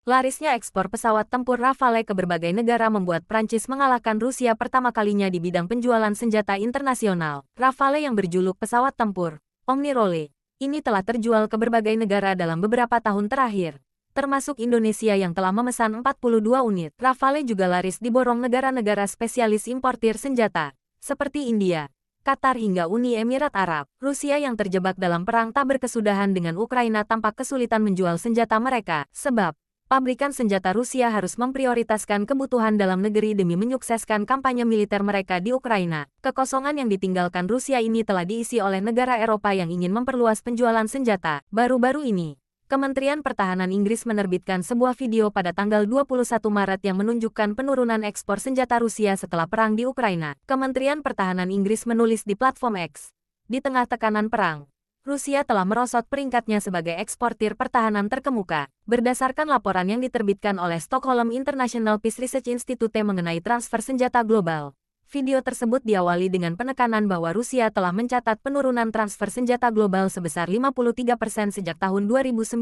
Larisnya ekspor pesawat tempur Rafale ke berbagai negara membuat Prancis mengalahkan Rusia pertama kalinya di bidang penjualan senjata internasional. Rafale yang berjuluk pesawat tempur Omnirole ini telah terjual ke berbagai negara dalam beberapa tahun terakhir, termasuk Indonesia yang telah memesan 42 unit. Rafale juga laris diborong negara-negara spesialis importir senjata, seperti India, Qatar hingga Uni Emirat Arab. Rusia yang terjebak dalam perang tak berkesudahan dengan Ukraina tampak kesulitan menjual senjata mereka, sebab pabrikan senjata Rusia harus memprioritaskan kebutuhan dalam negeri demi menyukseskan kampanye militer mereka di Ukraina. Kekosongan yang ditinggalkan Rusia ini telah diisi oleh negara Eropa yang ingin memperluas penjualan senjata. Baru-baru ini, Kementerian Pertahanan Inggris menerbitkan sebuah video pada tanggal 21 Maret yang menunjukkan penurunan ekspor senjata Rusia setelah perang di Ukraina. Kementerian Pertahanan Inggris menulis di platform X, di tengah tekanan perang, Rusia telah merosot peringkatnya sebagai eksportir pertahanan terkemuka. Berdasarkan laporan yang diterbitkan oleh Stockholm International Peace Research Institute mengenai transfer senjata global, video tersebut diawali dengan penekanan bahwa Rusia telah mencatat penurunan transfer senjata global sebesar 53% sejak tahun 2019.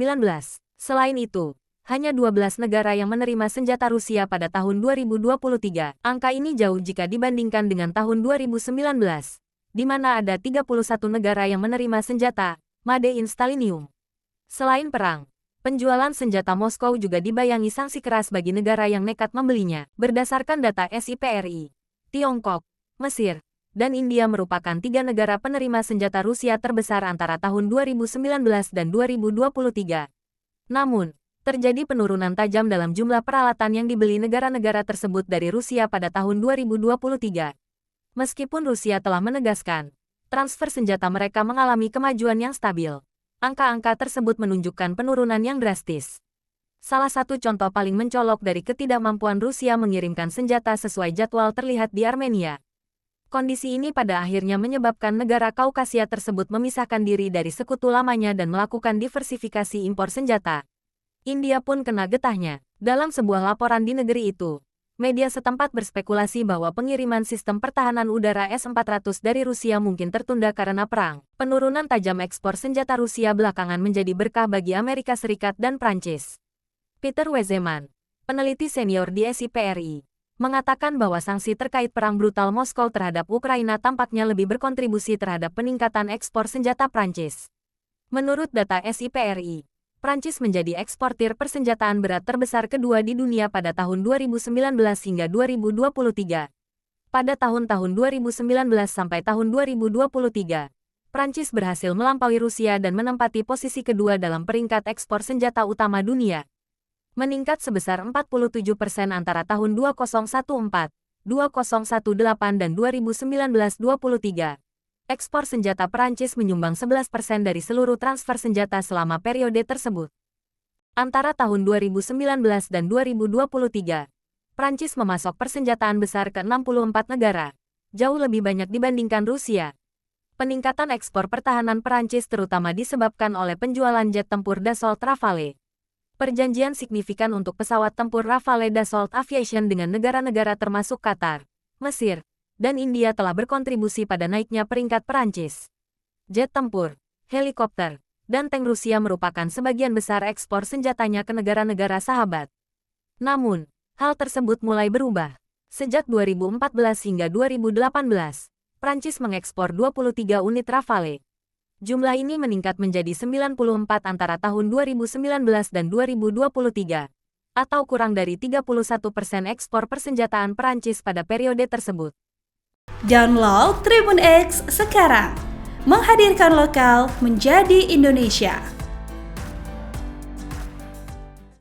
Selain itu, hanya 12 negara yang menerima senjata Rusia pada tahun 2023. Angka ini jauh jika dibandingkan dengan tahun 2019. Di mana ada 31 negara yang menerima senjata Made in Stalinium. Selain perang, penjualan senjata Moskow juga dibayangi sanksi keras bagi negara yang nekat membelinya. Berdasarkan data SIPRI, Tiongkok, Mesir, dan India merupakan 3 negara penerima senjata Rusia terbesar antara tahun 2019 dan 2023. Namun, terjadi penurunan tajam dalam jumlah peralatan yang dibeli negara-negara tersebut dari Rusia pada tahun 2023. Meskipun Rusia telah menegaskan, transfer senjata mereka mengalami kemajuan yang stabil, angka-angka tersebut menunjukkan penurunan yang drastis. Salah satu contoh paling mencolok dari ketidakmampuan Rusia mengirimkan senjata sesuai jadwal terlihat di Armenia. Kondisi ini pada akhirnya menyebabkan negara Kaukasia tersebut memisahkan diri dari sekutu lamanya dan melakukan diversifikasi impor senjata. India pun kena getahnya. Dalam sebuah laporan di negeri itu, media setempat berspekulasi bahwa pengiriman sistem pertahanan udara S-400 dari Rusia mungkin tertunda karena perang. Penurunan tajam ekspor senjata Rusia belakangan menjadi berkah bagi Amerika Serikat dan Prancis. Peter Wezeman, peneliti senior di SIPRI, mengatakan bahwa sanksi terkait perang brutal Moskow terhadap Ukraina tampaknya lebih berkontribusi terhadap peningkatan ekspor senjata Prancis. Menurut data SIPRI, Prancis menjadi eksportir persenjataan berat terbesar kedua di dunia pada tahun 2019 hingga 2023. Pada tahun-tahun 2019 sampai tahun 2023, Prancis berhasil melampaui Rusia dan menempati posisi kedua dalam peringkat ekspor senjata utama dunia, meningkat sebesar 47% antara tahun 2014, 2018 dan 2019-23. Ekspor senjata Prancis menyumbang 11% dari seluruh transfer senjata selama periode tersebut. Antara tahun 2019 dan 2023, Prancis memasok persenjataan besar ke 64 negara, jauh lebih banyak dibandingkan Rusia. Peningkatan ekspor pertahanan Prancis terutama disebabkan oleh penjualan jet tempur Dassault Rafale. Perjanjian signifikan untuk pesawat tempur Rafale Dassault Aviation dengan negara-negara termasuk Qatar, Mesir, dan India telah berkontribusi pada naiknya peringkat Prancis. Jet tempur, helikopter, dan tank Rusia merupakan sebagian besar ekspor senjatanya ke negara-negara sahabat. Namun, hal tersebut mulai berubah. Sejak 2014 hingga 2018, Prancis mengekspor 23 unit Rafale. Jumlah ini meningkat menjadi 94 antara tahun 2019 dan 2023, atau kurang dari 31% ekspor persenjataan Prancis pada periode tersebut. Download Tribun X sekarang, menghadirkan lokal menjadi Indonesia.